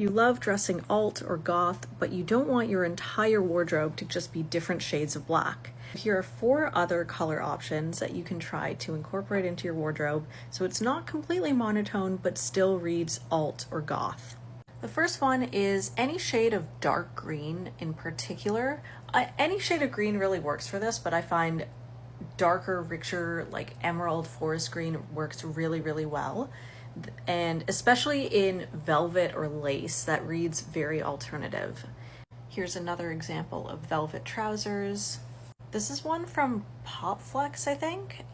You love dressing alt or goth, but you don't want your entire wardrobe to just be different shades of black. Here are 4 other color options that you can try to incorporate into your wardrobe so it's not completely monotone but still reads alt or goth. The first one is any shade of dark green in particular. Any shade of green really works for this, but I find darker, richer, like emerald forest green works really, really well. And especially in velvet or lace, that reads very alternative. Here's another example of velvet trousers. This is one from Popflex, I think.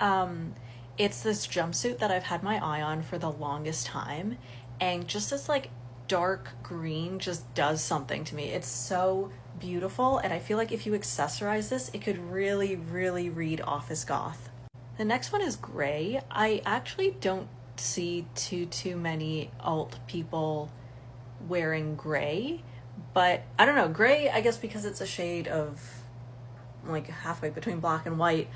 It's this jumpsuit that I've had my eye on for the longest time, and just this like dark green just does something to me. It's so beautiful, and I feel like if you accessorize this, it could really, really read office goth. The next one is gray. I actually don't see too many alt people wearing gray, but I don't know, gray, I guess because it's a shade of like halfway between black and white,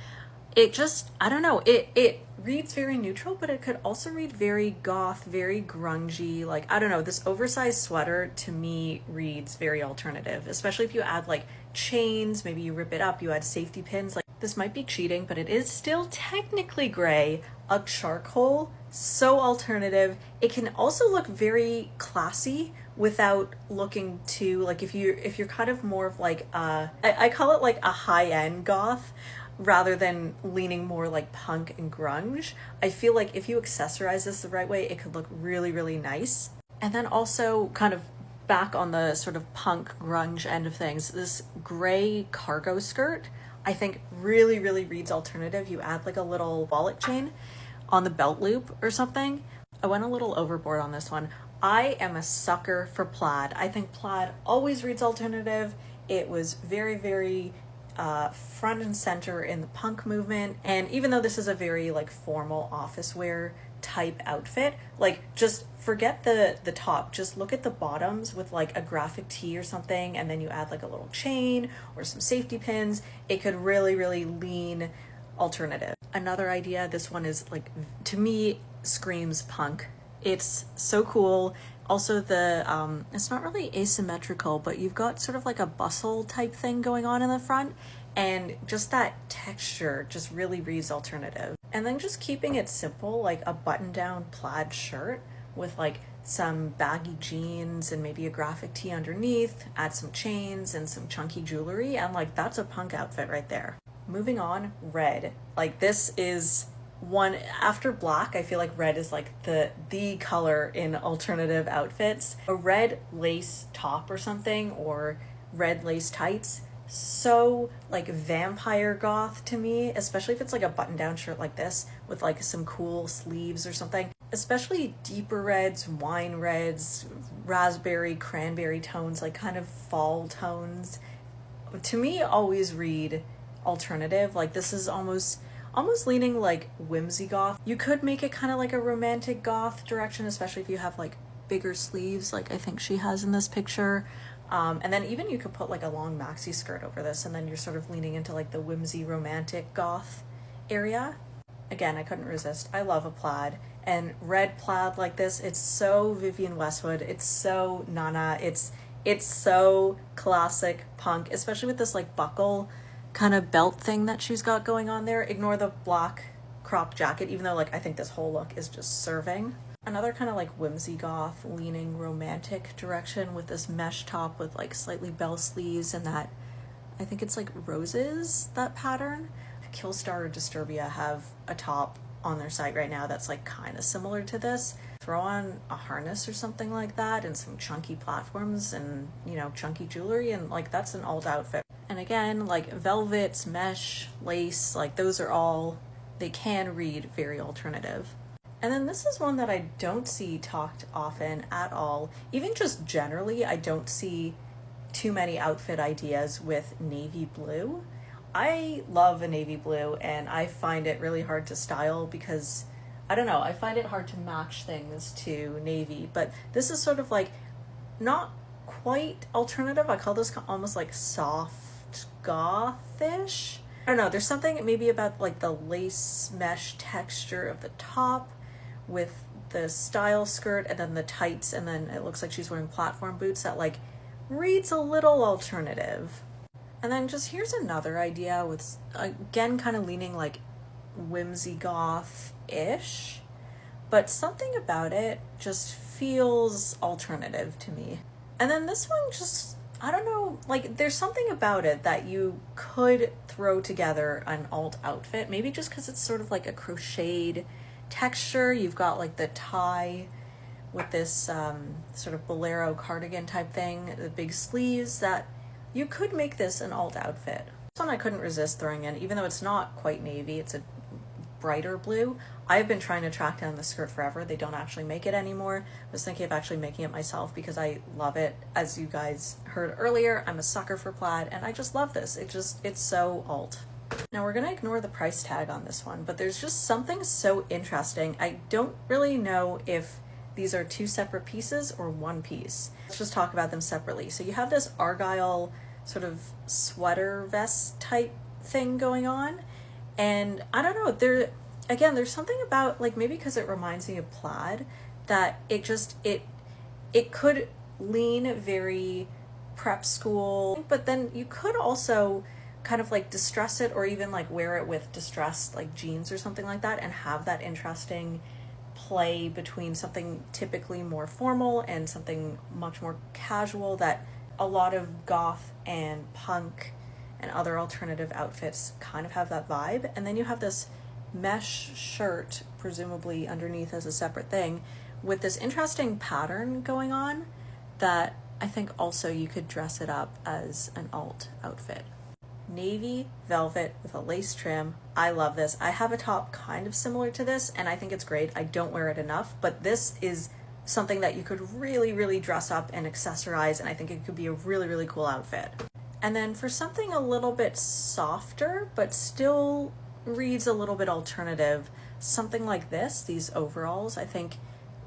it just, I don't know, it reads very neutral, but it could also read very goth, very grungy. Like, I don't know, this oversized sweater to me reads very alternative, especially if you add like chains, maybe you rip it up, you add safety pins. Like, this might be cheating, but it is still technically gray, a charcoal, so alternative. It can also look very classy without looking too, like if you're kind of more of like I call it like a high-end goth rather than leaning more like punk and grunge. I feel like if you accessorize this the right way, it could look really, really nice. And then also kind of back on the sort of punk grunge end of things, this gray cargo skirt I think really, really reads alternative. You add like a little wallet chain on the belt loop or something. I went a little overboard on this one. I am a sucker for plaid. I think plaid always reads alternative. It was very, very front and center in the punk movement. And even though this is a very like formal office wear type outfit, like just forget the top, just look at the bottoms with like a graphic tee or something, and then you add like a little chain or some safety pins. It could really, really lean alternative. Another idea, this one is like, to me, screams punk. It's so cool. Also it's not really asymmetrical, but you've got sort of like a bustle type thing going on in the front, and just that texture just really reads alternative. And then just keeping it simple, like a button down plaid shirt with like some baggy jeans and maybe a graphic tee underneath, add some chains and some chunky jewelry, and like that's a punk outfit right there. Moving on, red. Like this is one after black. I feel like red is like the color in alternative outfits. A red lace top or something, or red lace tights, so like vampire goth to me, especially if it's like a button down shirt like this with like some cool sleeves or something. Especially deeper reds, wine reds, raspberry, cranberry tones, like kind of fall tones, to me always read alternative. Like this is almost leaning like whimsy goth. You could make it kind of like a romantic goth direction, especially if you have like bigger sleeves like I think she has in this picture. And then even you could put like a long maxi skirt over this, and then you're sort of leaning into like the whimsy romantic goth area. Again, I couldn't resist. I love a plaid, and red plaid like this, it's so Vivienne Westwood, it's so Nana, it's so classic punk, especially with this like buckle kind of belt thing that she's got going on there. Ignore the black cropped jacket, even though like I think this whole look is just serving. Another kind of like whimsy goth leaning romantic direction with this mesh top with like slightly bell sleeves and that, I think it's like roses, that pattern. Killstar or Disturbia have a top on their site right now that's like kind of similar to this. Throw on a harness or something like that and some chunky platforms and, you know, chunky jewelry, and like that's an alt outfit. And again, like velvets, mesh, lace, like those are all, they can read very alternative. And then this is one that I don't see talked often at all. Even just generally, I don't see too many outfit ideas with navy blue. I love a navy blue, and I find it really hard to style because, I don't know, I find it hard to match things to navy. But this is sort of like not quite alternative. I call this almost like soft gothish. I don't know, there's something maybe about like the lace mesh texture of the top with the style skirt and then the tights, and then it looks like she's wearing platform boots that like reads a little alternative. And then just here's another idea with, again, kind of leaning like whimsy goth-ish, but something about it just feels alternative to me. And then this one just, I don't know, like there's something about it that you could throw together an alt outfit, maybe just because it's sort of like a crocheted texture. You've got like the tie with this sort of bolero cardigan type thing, the big sleeves, that you could make this an alt outfit. This one I couldn't resist throwing in, even though it's not quite navy, it's a brighter blue. I've been trying to track down the skirt forever. They don't actually make it anymore. I was thinking of actually making it myself because I love it. As you guys heard earlier, I'm a sucker for plaid and I just love this. It's so alt. Now we're gonna ignore the price tag on this one, but there's just something so interesting. I don't really know if these are two separate pieces or one piece. Let's just talk about them separately. So you have this Argyle sort of sweater vest type thing going on, and I don't know, there's something about, like, maybe because it reminds me of plaid, that it could lean very prep school, but then you could also kind of like distress it, or even like wear it with distressed like jeans or something like that, and have that interesting play between something typically more formal and something much more casual that a lot of goth and punk and other alternative outfits kind of have that vibe. And then you have this mesh shirt, presumably underneath as a separate thing, with this interesting pattern going on that I think also you could dress it up as an alt outfit. Navy velvet with a lace trim. I love this. I have a top kind of similar to this and I think it's great. I don't wear it enough, but this is something that you could really, really dress up and accessorize, and I think it could be a really, really cool outfit. And then for something a little bit softer, but still reads a little bit alternative, something like this, these overalls, I think,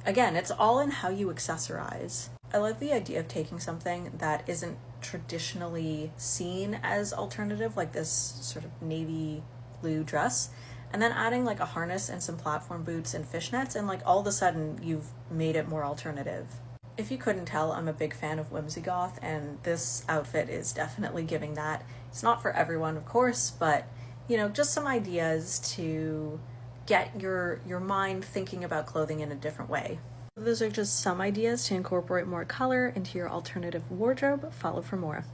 again, it's all in how you accessorize. I love the idea of taking something that isn't traditionally seen as alternative, like this sort of navy blue dress, and then adding like a harness and some platform boots and fishnets, and like all of a sudden you've made it more alternative. If you couldn't tell, I'm a big fan of whimsy goth, and this outfit is definitely giving that. It's not for everyone, of course, but you know, just some ideas to get your mind thinking about clothing in a different way. Those are just some ideas to incorporate more color into your alternative wardrobe. Follow for more.